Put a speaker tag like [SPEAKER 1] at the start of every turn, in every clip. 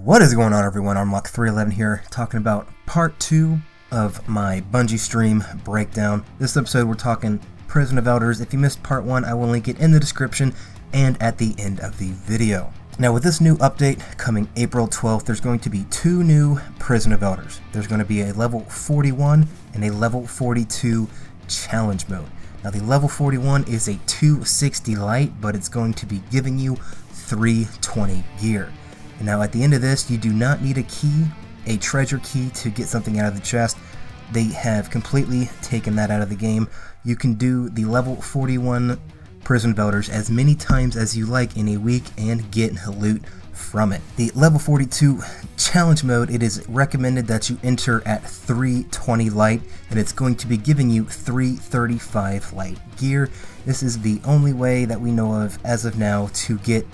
[SPEAKER 1] What is going on, everyone? Armlock311 here, talking about part 2 of my Bungie stream breakdown. This episode we're talking Prison of Elders. If you missed part 1, I will link it in the description and at the end of the video. Now, with this new update coming April 12th, there's going to be 2 new Prison of Elders. There's going to be a level 41 and a level 42 challenge mode. Now, the level 41 is a 260 light, but it's going to be giving you 320 gear. Now, at the end of this, you do not need a key, a treasure key, to get something out of the chest. They have completely taken that out of the game. You can do the level 41 Prison of Elders as many times as you like in a week and get loot from it. The level 42 challenge mode, it is recommended that you enter at 320 light, and it's going to be giving you 335 light gear. This is the only way that we know of as of now to get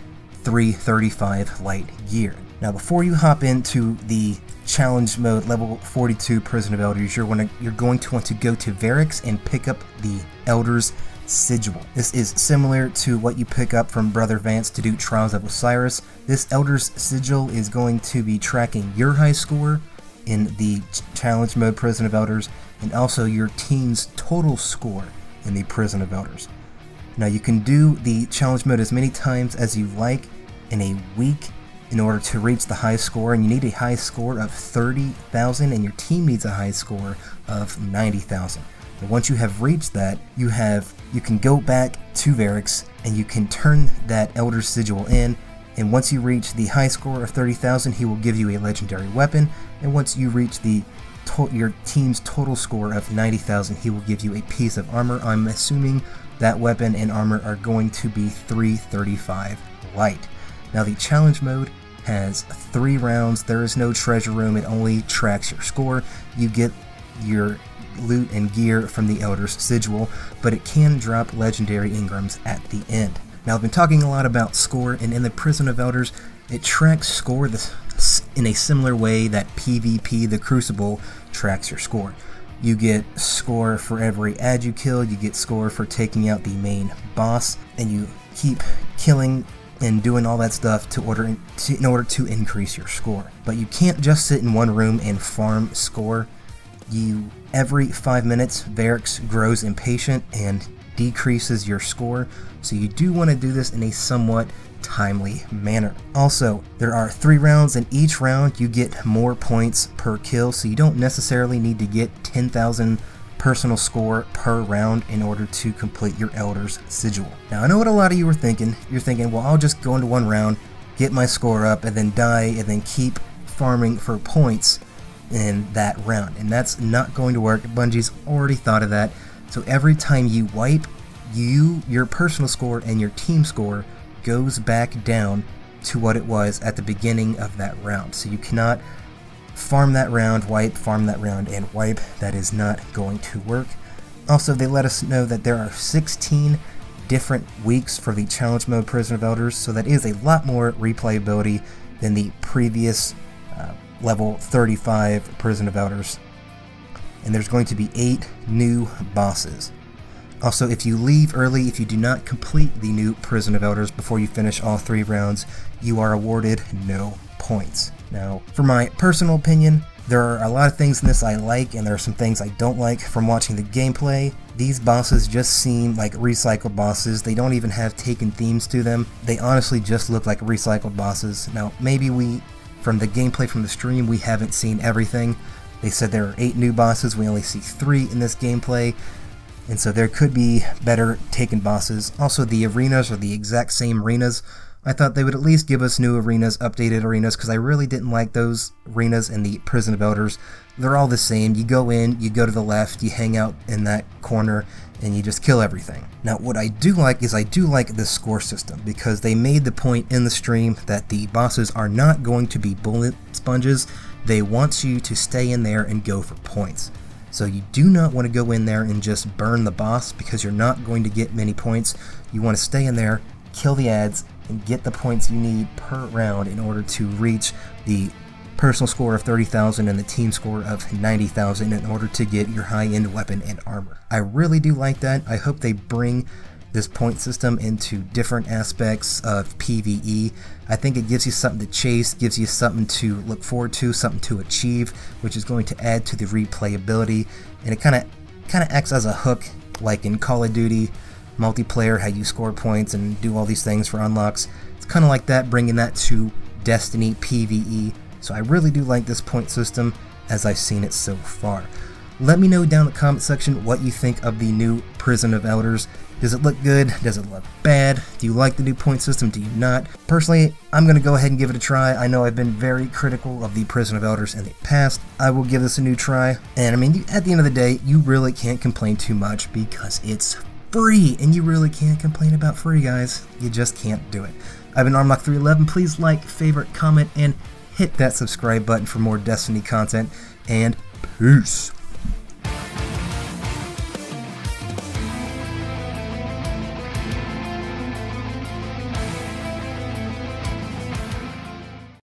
[SPEAKER 1] 335 light gear. Now, before you hop into the challenge mode level 42 Prison of Elders, you're going to want to go to Variks and pick up the Elder's Sigil. This is similar to what you pick up from Brother Vance to do Trials of Osiris. This Elder's Sigil is going to be tracking your high score in the challenge mode Prison of Elders, and also your team's total score in the Prison of Elders. Now, you can do the challenge mode as many times as you like in a week in order to reach the high score, and you need a high score of 30,000 and your team needs a high score of 90,000. But once you have reached that, you can go back to Variks and you can turn that Elder's Sigil in, and once you reach the high score of 30,000, he will give you a legendary weapon, and once you reach your team's total score of 90,000, he will give you a piece of armor. I'm assuming that weapon and armor are going to be 335 light. Now, the challenge mode has 3 rounds. There is no treasure room. It only tracks your score. You get your loot and gear from the Elder's Sigil, but it can drop legendary engrams at the end. Now, I've been talking a lot about score, and in the Prison of Elders, it tracks score in a similar way that PvP, the Crucible, tracks your score. You get score for every ad you kill, you get score for taking out the main boss, and you keep killing and doing all that stuff in order to increase your score. But you can't just sit in one room and farm score. Every 5 minutes, Variks grows impatient and decreases your score, so you do want to do this in a somewhat timely manner. Also, there are 3 rounds, and each round you get more points per kill, so you don't necessarily need to get 10,000 personal score per round in order to complete your Elder's Sigil. Now, I know what a lot of you are thinking. You're thinking, well, I'll just go into one round, get my score up, and then die, and then keep farming for points in that round. And that's not going to work. Bungie's already thought of that. So every time you wipe, your personal score and your team score goes back down to what it was at the beginning of that round. So you cannot farm that round, wipe, farm that round, and wipe. That is not going to work. Also, they let us know that there are 16 different weeks for the challenge mode Prison of Elders, so that is a lot more replayability than the previous level 35 Prison of Elders. And there's going to be 8 new bosses. Also, if you leave early, if you do not complete the new Prison of Elders before you finish all 3 rounds, you are awarded no points. Now, for my personal opinion, there are a lot of things in this I like, and there are some things I don't like from watching the gameplay. These bosses just seem like recycled bosses. They don't even have taken themes to them. They honestly just look like recycled bosses. Now, maybe from the gameplay from the stream, we haven't seen everything. They said there are 8 new bosses. We only see 3 in this gameplay. And so there could be better taken bosses. Also, the arenas are the exact same arenas. I thought they would at least give us new arenas, updated arenas, because I really didn't like those arenas in the Prison of Elders. They're all the same. You go in, you go to the left, you hang out in that corner, and you just kill everything. Now, what I do like is I do like the score system, because they made the point in the stream that the bosses are not going to be bullet sponges. They want you to stay in there and go for points. So you do not want to go in there and just burn the boss, because you're not going to get many points. You want to stay in there, kill the ads, and get the points you need per round in order to reach the personal score of 30,000 and the team score of 90,000 in order to get your high-end weapon and armor. I really do like that. I hope they bring this point system into different aspects of PvE. I think it gives you something to chase, gives you something to look forward to, something to achieve, which is going to add to the replayability, and it kind of acts as a hook, like in Call of Duty multiplayer, how you score points and do all these things for unlocks. It's kind of like that, bringing that to Destiny PvE. So I really do like this point system as I've seen it so far. Let me know down in the comment section what you think of the new Prison of Elders. Does it look good? Does it look bad? Do you like the new point system? Do you not? Personally, I'm going to go ahead and give it a try. I know I've been very critical of the Prison of Elders in the past. I will give this a new try. And I mean, at the end of the day, you really can't complain too much because it's free. And you really can't complain about free, guys. You just can't do it. I've been Armlock311. Please like, favorite, comment, and hit that subscribe button for more Destiny content. And peace.